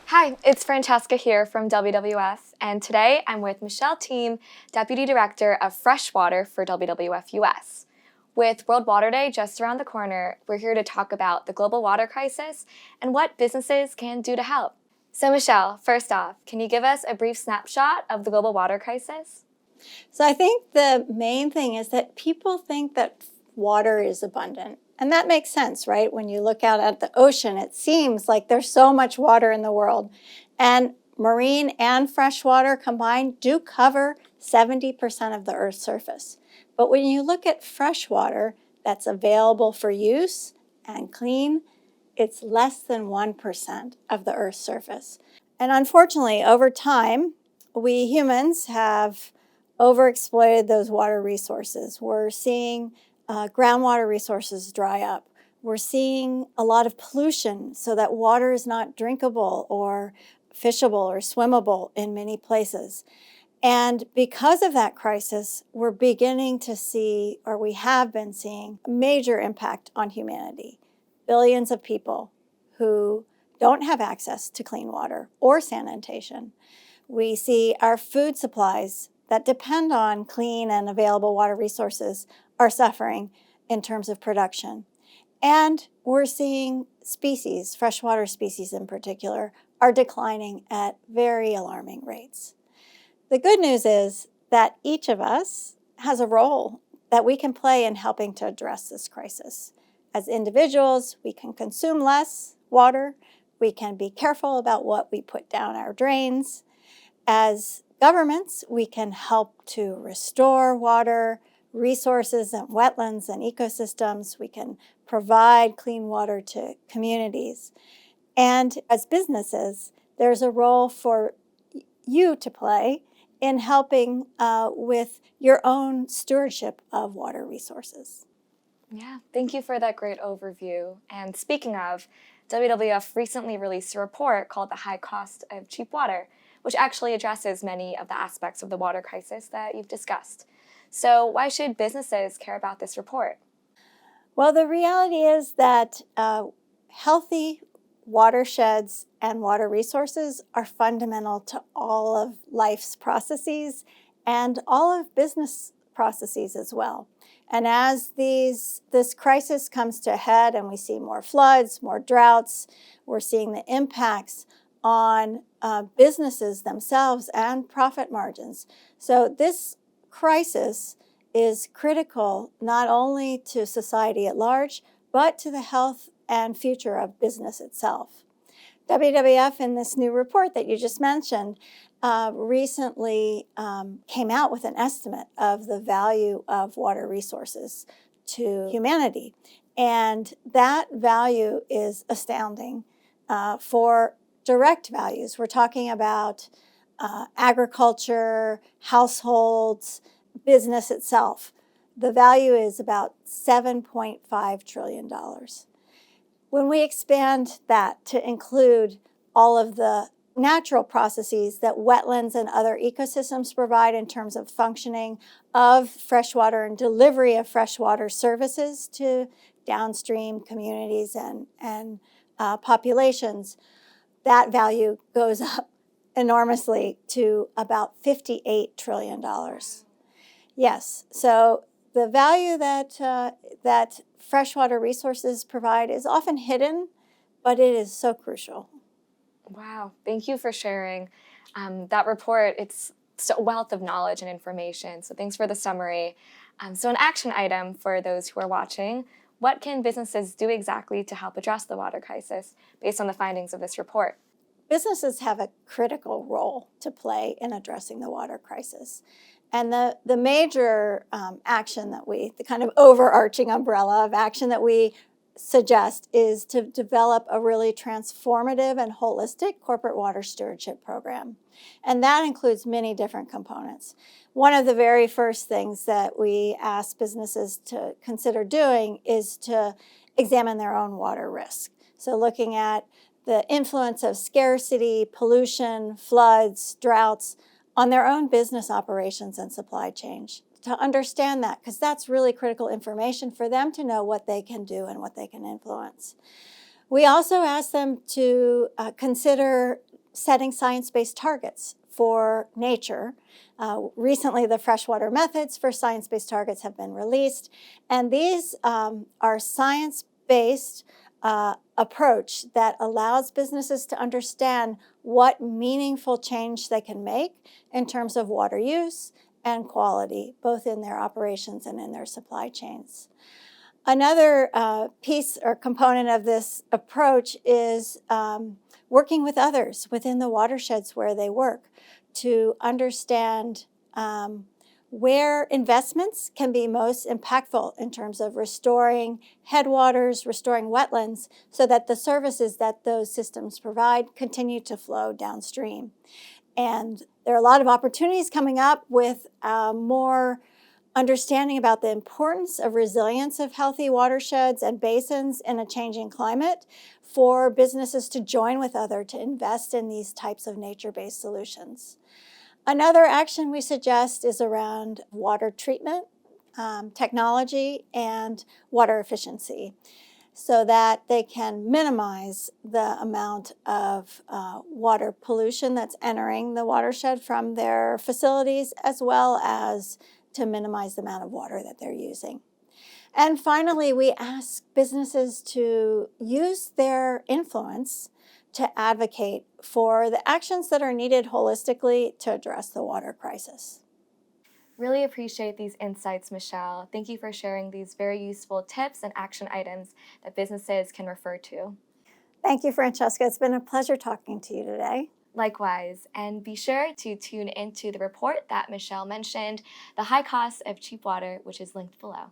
Hi, it's Francesca here from WWF, and today I'm with Michele Thieme, Deputy Director of Freshwater for WWF-US. With World Water Day just around the corner, we're here to talk about the global water crisis and what businesses can do to help. So Michele, first off, can you give us a brief snapshot of the global water crisis? So I think the main thing is that people think that water is abundant. And that makes sense, right? When you look out at the ocean, it seems like there's so much water in the world. And marine and freshwater combined do cover 70% of the Earth's surface. But when you look at freshwater that's available for use and clean, it's less than 1% of the Earth's surface. And unfortunately, over time, we humans have overexploited those water resources. We're seeing groundwater resources dry up. We're seeing a lot of pollution so that water is not drinkable or fishable or swimmable in many places. And because of that crisis, we're beginning to see, or we have been seeing, a major impact on humanity. Billions of people who don't have access to clean water or sanitation. We see our food supplies that depend on clean and available water resources are suffering in terms of production. And we're seeing species, freshwater species in particular, are declining at very alarming rates. The good news is that each of us has a role that we can play in helping to address this crisis. As individuals, we can consume less water. We can be careful about what we put down our drains. As governments, we can help to restore water, resources and wetlands and ecosystems. We can provide clean water to communities. And as businesses, there's a role for you to play in helping with your own stewardship of water resources. Yeah, thank you for that great overview. And speaking of, WWF recently released a report called The High Cost of Cheap Water, which actually addresses many of the aspects of the water crisis that you've discussed. So why should businesses care about this report? Well, the reality is that healthy watersheds and water resources are fundamental to all of life's processes and all of business processes as well. And as this crisis comes to a head and we see more floods, more droughts, we're seeing the impacts on businesses themselves and profit margins. So this crisis is critical not only to society at large, but to the health and future of business itself. WWF, in this new report that you just mentioned, recently came out with an estimate of the value of water resources to humanity. And that value is astounding for direct values. We're talking about agriculture, households, business itself. The value is about $7.5 trillion. When we expand that to include all of the natural processes that wetlands and other ecosystems provide in terms of functioning of freshwater and delivery of freshwater services to downstream communities and populations, that value goes up enormously to about $58 trillion. Yes, so the value that freshwater resources provide is often hidden, but it is so crucial. Wow, thank you for sharing that report. It's a wealth of knowledge and information, so thanks for the summary. So an action item for those who are watching, what can businesses do exactly to help address the water crisis based on the findings of this report? Businesses have a critical role to play in addressing the water crisis. And the major action that the kind of overarching umbrella of action that we suggest is to develop a really transformative and holistic corporate water stewardship program. And that includes many different components. One of the very first things that we ask businesses to consider doing is to examine their own water risk. So looking at the influence of scarcity, pollution, floods, droughts on their own business operations and supply chain. To understand that, because that's really critical information for them to know what they can do and what they can influence. We also asked them to consider setting science-based targets for nature. Recently, the freshwater methods for science-based targets have been released, and these are science-based approach that allows businesses to understand what meaningful change they can make in terms of water use and quality, both in their operations and in their supply chains. Another piece or component of this approach is working with others within the watersheds where they work to understand where investments can be most impactful in terms of restoring headwaters, restoring wetlands, so that the services that those systems provide continue to flow downstream. And there are a lot of opportunities coming up with more understanding about the importance of resilience of healthy watersheds and basins in a changing climate for businesses to join with others to invest in these types of nature-based solutions. Another action we suggest is around water treatment, technology, and water efficiency, so that they can minimize the amount of water pollution that's entering the watershed from their facilities, as well as to minimize the amount of water that they're using. And finally, we ask businesses to use their influence to advocate for the actions that are needed holistically to address the water crisis. Really appreciate these insights, Michele. Thank you for sharing these very useful tips and action items that businesses can refer to. Thank you, Francesca. It's been a pleasure talking to you today. Likewise, and be sure to tune into the report that Michele mentioned, The High Cost of Cheap Water, which is linked below.